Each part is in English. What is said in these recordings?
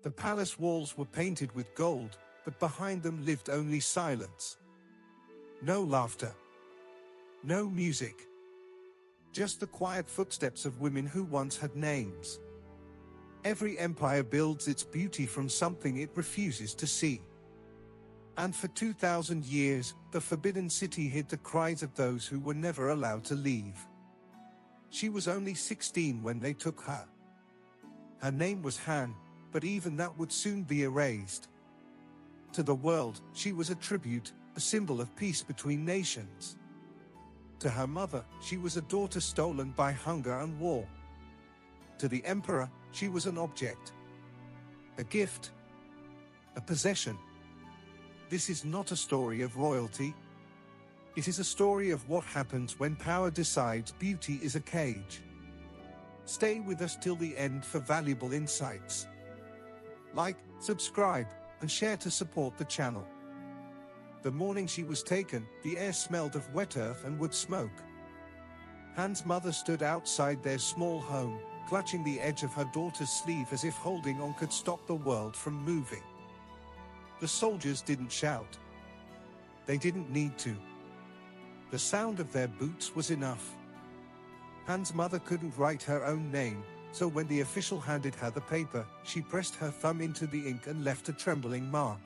The palace walls were painted with gold, but behind them lived only silence. No laughter. No music. Just the quiet footsteps of women who once had names. Every empire builds its beauty from something it refuses to see. And for 2,000 years, the Forbidden City hid the cries of those who were never allowed to leave. She was only 16 when they took her. Her name was Han, but even that would soon be erased. To the world, she was a tribute, a symbol of peace between nations. To her mother, she was a daughter stolen by hunger and war. To the emperor, she was an object. A gift. A possession. This is not a story of royalty. It is a story of what happens when power decides beauty is a cage. Stay with us till the end for valuable insights. Like, subscribe, and share to support the channel. The morning she was taken, the air smelled of wet earth and wood smoke. Han's mother stood outside their small home, clutching the edge of her daughter's sleeve as if holding on could stop the world from moving. The soldiers didn't shout. They didn't need to. The sound of their boots was enough. Han's mother couldn't write her own name, so when the official handed her the paper, she pressed her thumb into the ink and left a trembling mark.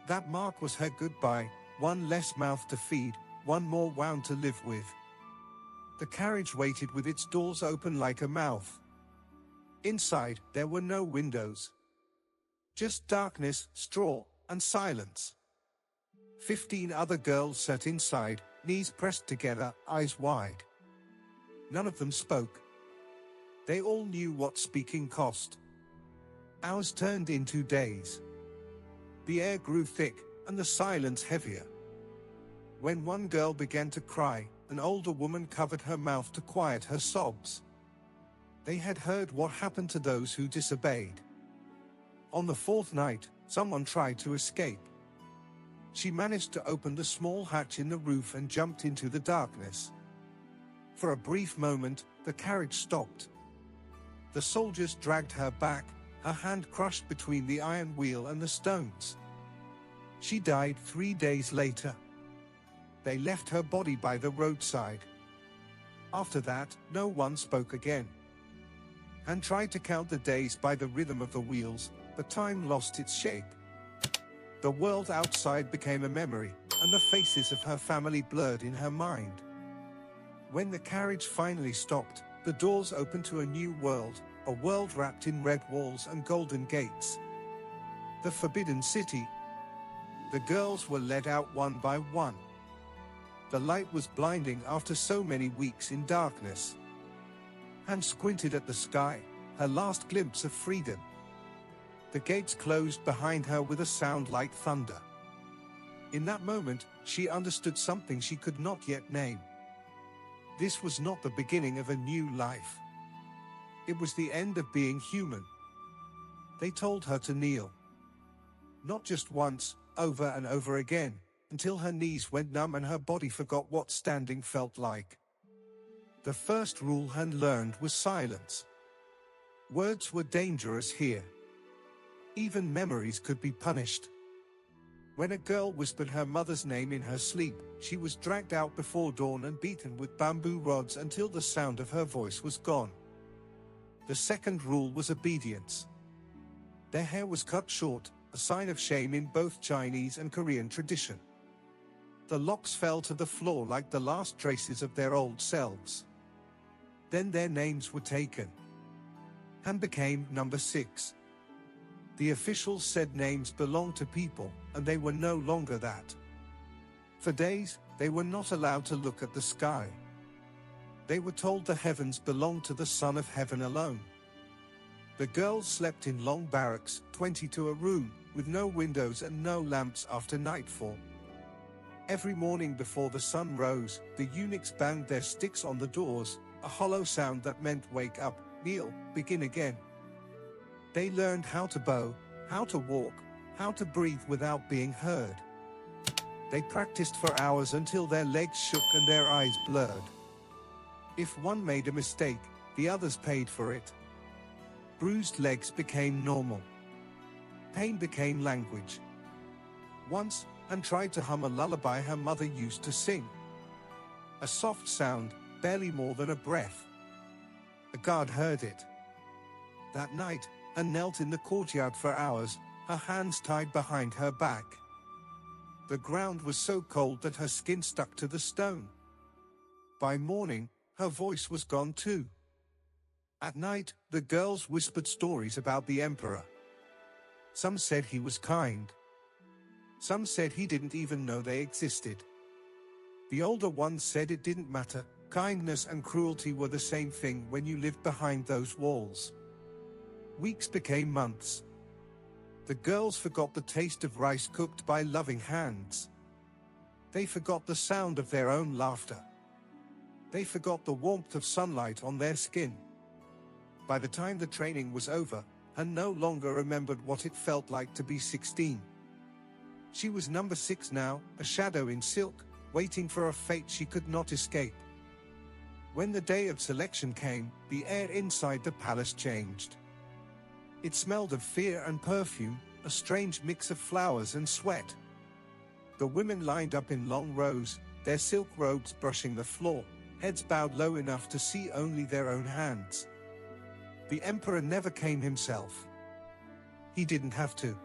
That mark was her goodbye, one less mouth to feed, one more wound to live with. The carriage waited with its doors open like a mouth. Inside, there were no windows. Just darkness, straw, and silence. 15 other girls sat inside, knees pressed together, eyes wide. None of them spoke. They all knew what speaking cost. Hours turned into days. The air grew thick, and the silence heavier. When one girl began to cry, an older woman covered her mouth to quiet her sobs. They had heard what happened to those who disobeyed. On the fourth night, someone tried to escape. She managed to open the small hatch in the roof and jumped into the darkness. For a brief moment, the carriage stopped. The soldiers dragged her back, her hand crushed between the iron wheel and the stones. She died 3 days later. They left her body by the roadside. After that, no one spoke again. Han tried to count the days by the rhythm of the wheels, but time lost its shape. The world outside became a memory, and the faces of her family blurred in her mind. When the carriage finally stopped, the doors opened to a new world, a world wrapped in red walls and golden gates. The Forbidden City. The girls were led out one by one. The light was blinding after so many weeks in darkness. Han squinted at the sky, her last glimpse of freedom. The gates closed behind her with a sound like thunder. In that moment, she understood something she could not yet name. This was not the beginning of a new life. It was the end of being human. They told her to kneel. Not just once, over and over again, until her knees went numb and her body forgot what standing felt like. The first rule Han learned was silence. Words were dangerous here. Even memories could be punished. When a girl whispered her mother's name in her sleep, she was dragged out before dawn and beaten with bamboo rods until the sound of her voice was gone. The second rule was obedience. Their hair was cut short, a sign of shame in both Chinese and Korean tradition. The locks fell to the floor like the last traces of their old selves. Then their names were taken. Han became number 6. The officials said names belonged to people, and they were no longer that. For days, they were not allowed to look at the sky. They were told the heavens belonged to the Son of Heaven alone. The girls slept in long barracks, 20 to a room, with no windows and no lamps after nightfall. Every morning before the sun rose, the eunuchs banged their sticks on the doors, a hollow sound that meant wake up, kneel, begin again. They learned how to bow, how to walk, how to breathe without being heard. They practiced for hours until their legs shook and their eyes blurred. If one made a mistake, the others paid for it. Bruised legs became normal. Pain became language. Once, Han tried to hum a lullaby her mother used to sing. A soft sound, barely more than a breath. A guard heard it. That night, Han knelt in the courtyard for hours, her hands tied behind her back. The ground was so cold that her skin stuck to the stone. By morning, her voice was gone too. At night, the girls whispered stories about the emperor. Some said he was kind. Some said he didn't even know they existed. The older ones said it didn't matter, kindness and cruelty were the same thing when you lived behind those walls. Weeks became months. The girls forgot the taste of rice cooked by loving hands. They forgot the sound of their own laughter. They forgot the warmth of sunlight on their skin. By the time the training was over, Han no longer remembered what it felt like to be 16. She was number 6 now, a shadow in silk, waiting for a fate she could not escape. When the day of selection came, the air inside the palace changed. It smelled of fear and perfume, a strange mix of flowers and sweat. The women lined up in long rows, their silk robes brushing the floor, heads bowed low enough to see only their own hands. The emperor never came himself. He didn't have to.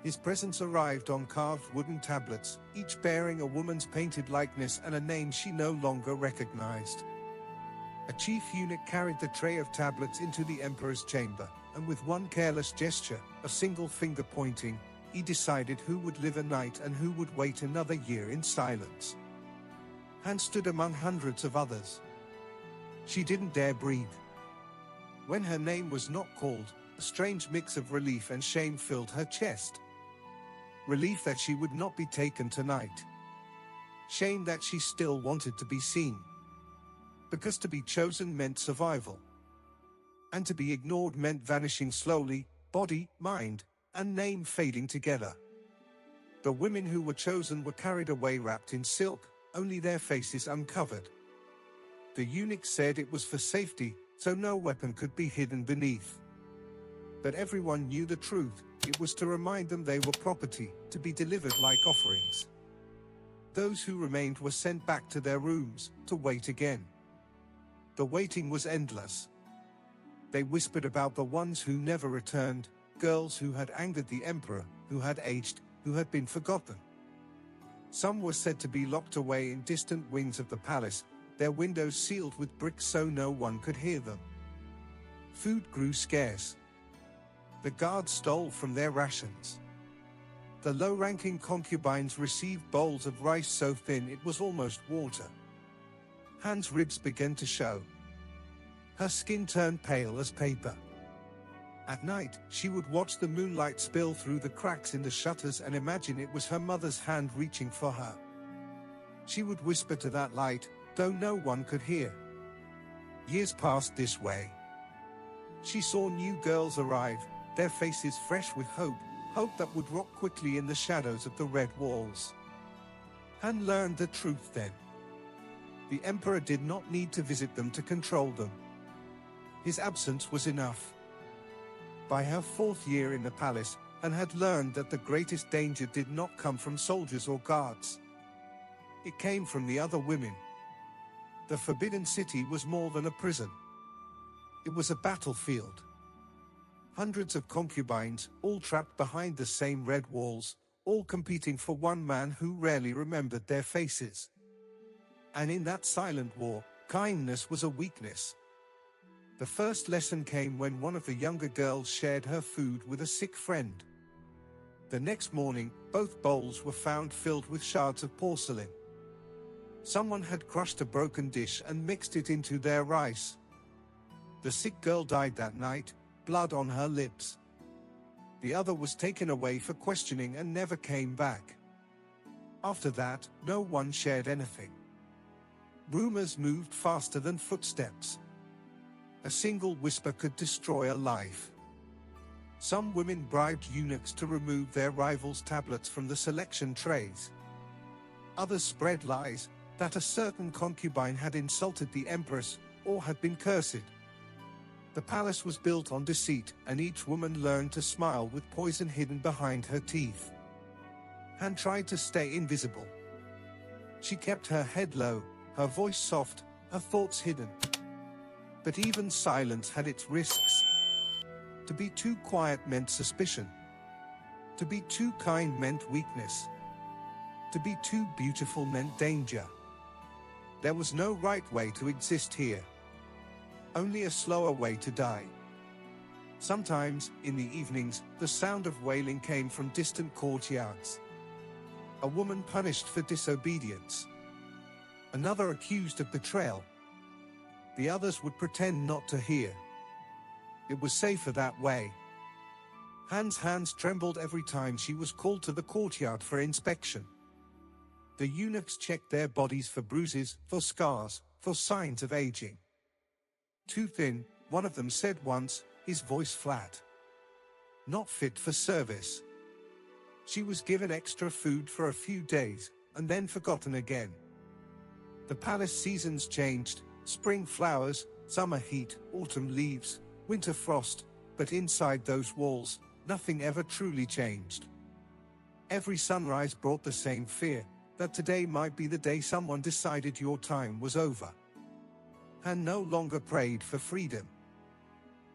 His presence arrived on carved wooden tablets, each bearing a woman's painted likeness and a name she no longer recognized. A chief eunuch carried the tray of tablets into the emperor's chamber, and with one careless gesture, a single finger pointing, he decided who would live a night and who would wait another year in silence. Han stood among hundreds of others. She didn't dare breathe. When her name was not called, a strange mix of relief and shame filled her chest. Relief that she would not be taken tonight. Shame that she still wanted to be seen. Because to be chosen meant survival. And to be ignored meant vanishing slowly, body, mind, and name fading together. The women who were chosen were carried away wrapped in silk, only their faces uncovered. The eunuch said it was for safety, so no weapon could be hidden beneath. But everyone knew the truth, it was to remind them they were property, to be delivered like offerings. Those who remained were sent back to their rooms, to wait again. The waiting was endless. They whispered about the ones who never returned, girls who had angered the emperor, who had aged, who had been forgotten. Some were said to be locked away in distant wings of the palace, their windows sealed with bricks so no one could hear them. Food grew scarce. The guards stole from their rations. The low-ranking concubines received bowls of rice so thin it was almost water. Han's ribs began to show. Her skin turned pale as paper. At night, she would watch the moonlight spill through the cracks in the shutters and imagine it was her mother's hand reaching for her. She would whisper to that light, though no one could hear. Years passed this way. She saw new girls arrive, their faces fresh with hope, hope that would rot quickly in the shadows of the red walls. Han learned the truth then. The emperor did not need to visit them to control them. His absence was enough. By her 4th year in the palace, Han had learned that the greatest danger did not come from soldiers or guards. It came from the other women. The Forbidden City was more than a prison. It was a battlefield. Hundreds of concubines, all trapped behind the same red walls, all competing for one man who rarely remembered their faces. And in that silent war, kindness was a weakness. The first lesson came when one of the younger girls shared her food with a sick friend. The next morning, both bowls were found filled with shards of porcelain. Someone had crushed a broken dish and mixed it into their rice. The sick girl died that night, blood on her lips. The other was taken away for questioning and never came back. After that, no one shared anything. Rumors moved faster than footsteps. A single whisper could destroy a life. Some women bribed eunuchs to remove their rivals' tablets from the selection trays. Others spread lies that a certain concubine had insulted the empress or had been cursed. The palace was built on deceit, and each woman learned to smile with poison hidden behind her teeth. Han tried to stay invisible. She kept her head low, her voice soft, her thoughts hidden. But even silence had its risks. To be too quiet meant suspicion. To be too kind meant weakness. To be too beautiful meant danger. There was no right way to exist here. Only a slower way to die. Sometimes, in the evenings, the sound of wailing came from distant courtyards. A woman punished for disobedience. Another accused of betrayal. The others would pretend not to hear. It was safer that way. Han's hands trembled every time she was called to the courtyard for inspection. The eunuchs checked their bodies for bruises, for scars, for signs of aging. Too thin, one of them said once, his voice flat. Not fit for service. She was given extra food for a few days, and then forgotten again. The palace seasons changed, spring flowers, summer heat, autumn leaves, winter frost, but inside those walls, nothing ever truly changed. Every sunrise brought the same fear, that today might be the day someone decided your time was over. Han no longer prayed for freedom.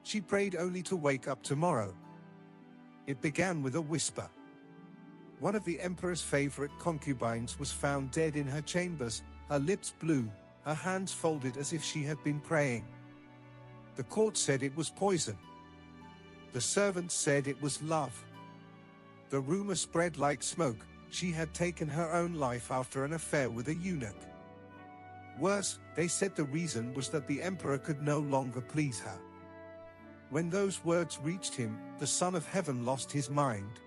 She prayed only to wake up tomorrow. It began with a whisper. One of the emperor's favorite concubines was found dead in her chambers, her lips blue, her hands folded as if she had been praying. The court said it was poison. The servants said it was love. The rumor spread like smoke. She had taken her own life after an affair with a eunuch. Worse, they said the reason was that the emperor could no longer please her. When those words reached him, the Son of Heaven lost his mind.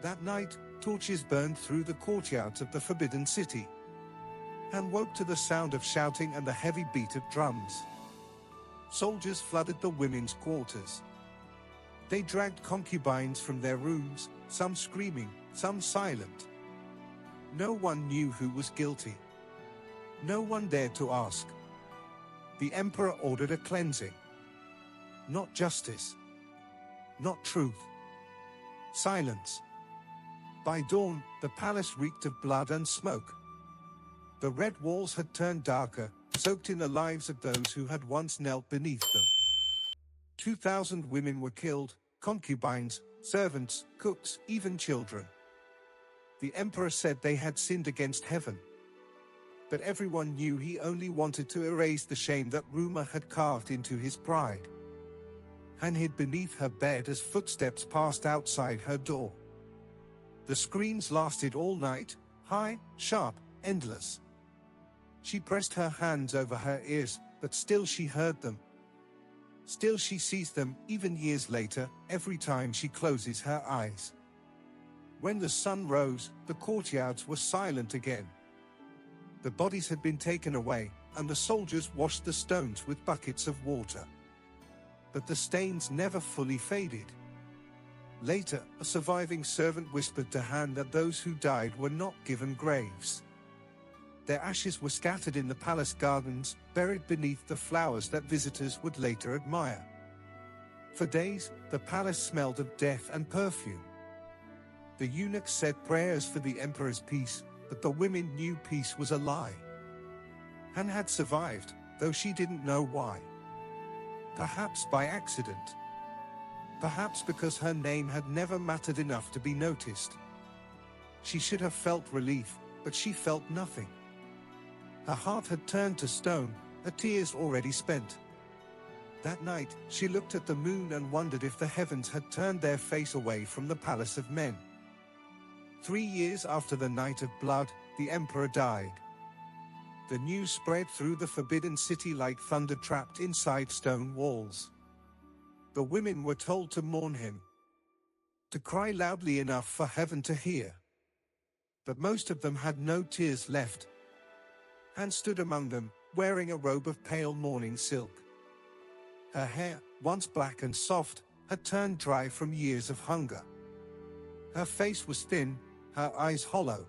That night, torches burned through the courtyards of the Forbidden City. Han woke to the sound of shouting and the heavy beat of drums. Soldiers flooded the women's quarters. They dragged concubines from their rooms, some screaming, some silent. No one knew who was guilty. No one dared to ask. The emperor ordered a cleansing. Not justice. Not truth. Silence. By dawn, the palace reeked of blood and smoke. The red walls had turned darker, soaked in the lives of those who had once knelt beneath them. 2,000 women were killed, concubines, servants, cooks, even children. The emperor said they had sinned against heaven. But everyone knew he only wanted to erase the shame that rumor had carved into his pride. Han hid beneath her bed as footsteps passed outside her door. The screams lasted all night, high, sharp, endless. She pressed her hands over her ears, but still she heard them. Still she sees them, even years later, every time she closes her eyes. When the sun rose, the courtyards were silent again. The bodies had been taken away, and the soldiers washed the stones with buckets of water. But the stains never fully faded. Later, a surviving servant whispered to Han that those who died were not given graves. Their ashes were scattered in the palace gardens, buried beneath the flowers that visitors would later admire. For days, the palace smelled of death and perfume. The eunuchs said prayers for the emperor's peace, but the women knew peace was a lie. Han had survived, though she didn't know why. Perhaps by accident. Perhaps because her name had never mattered enough to be noticed. She should have felt relief, but she felt nothing. Her heart had turned to stone, her tears already spent. That night, she looked at the moon and wondered if the heavens had turned their face away from the palace of men. 3 years after the night of blood, the emperor died. The news spread through the Forbidden City like thunder trapped inside stone walls. The women were told to mourn him, to cry loudly enough for heaven to hear. But most of them had no tears left. Han stood among them, wearing a robe of pale mourning silk. Her hair, once black and soft, had turned dry from years of hunger. Her face was thin, her eyes hollow.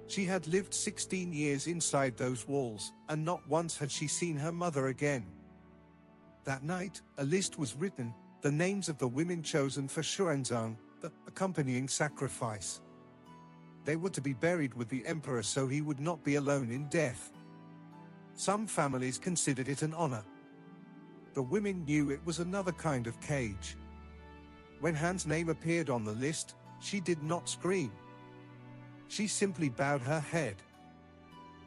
She had lived 16 years inside those walls, and not once had she seen her mother again. That night, a list was written, the names of the women chosen for Xuanzang, the accompanying sacrifice. They were to be buried with the emperor so he would not be alone in death. Some families considered it an honor. The women knew it was another kind of cage. When Han's name appeared on the list, she did not scream. She simply bowed her head.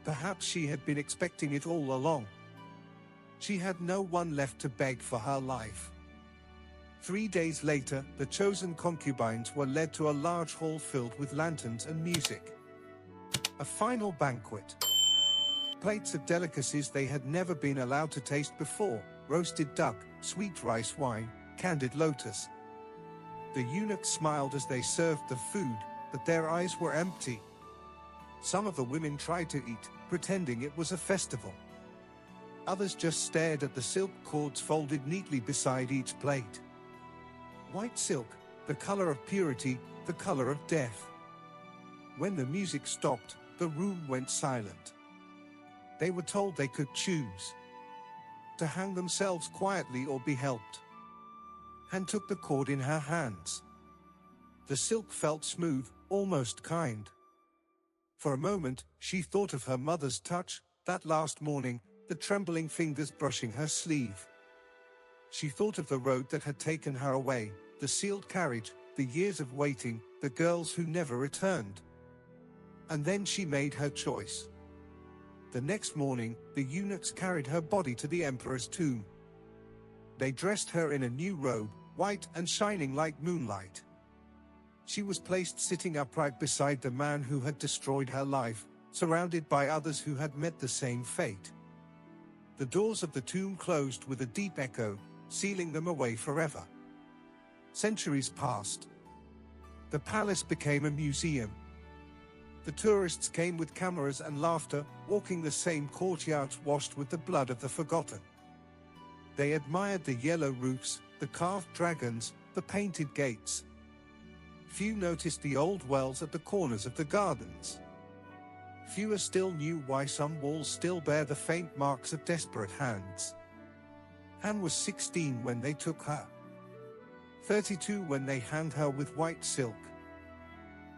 Perhaps she had been expecting it all along. She had no one left to beg for her life. 3 days later, the chosen concubines were led to a large hall filled with lanterns and music. A final banquet. Plates of delicacies they had never been allowed to taste before: roasted duck, sweet rice wine, candied lotus. The eunuchs smiled as they served the food, but their eyes were empty. Some of the women tried to eat, pretending it was a festival. Others just stared at the silk cords folded neatly beside each plate. White silk, the color of purity, the color of death. When the music stopped, the room went silent. They were told they could choose to hang themselves quietly or be helped. Han took the cord in her hands. The silk felt smooth, almost kind. For a moment, she thought of her mother's touch, that last morning, the trembling fingers brushing her sleeve. She thought of the road that had taken her away, the sealed carriage, the years of waiting, the girls who never returned. And then she made her choice. The next morning, the eunuchs carried her body to the emperor's tomb. They dressed her in a new robe, white and shining like moonlight. She was placed sitting upright beside the man who had destroyed her life, surrounded by others who had met the same fate. The doors of the tomb closed with a deep echo, sealing them away forever. Centuries passed. The palace became a museum. The tourists came with cameras and laughter, walking the same courtyards washed with the blood of the forgotten. They admired the yellow roofs, the carved dragons, the painted gates. Few noticed the old wells at the corners of the gardens. Fewer still knew why some walls still bear the faint marks of desperate hands. Han was 16 when they took her. 32 when they hanged her with white silk.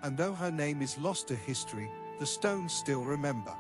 And though her name is lost to history, the stones still remember.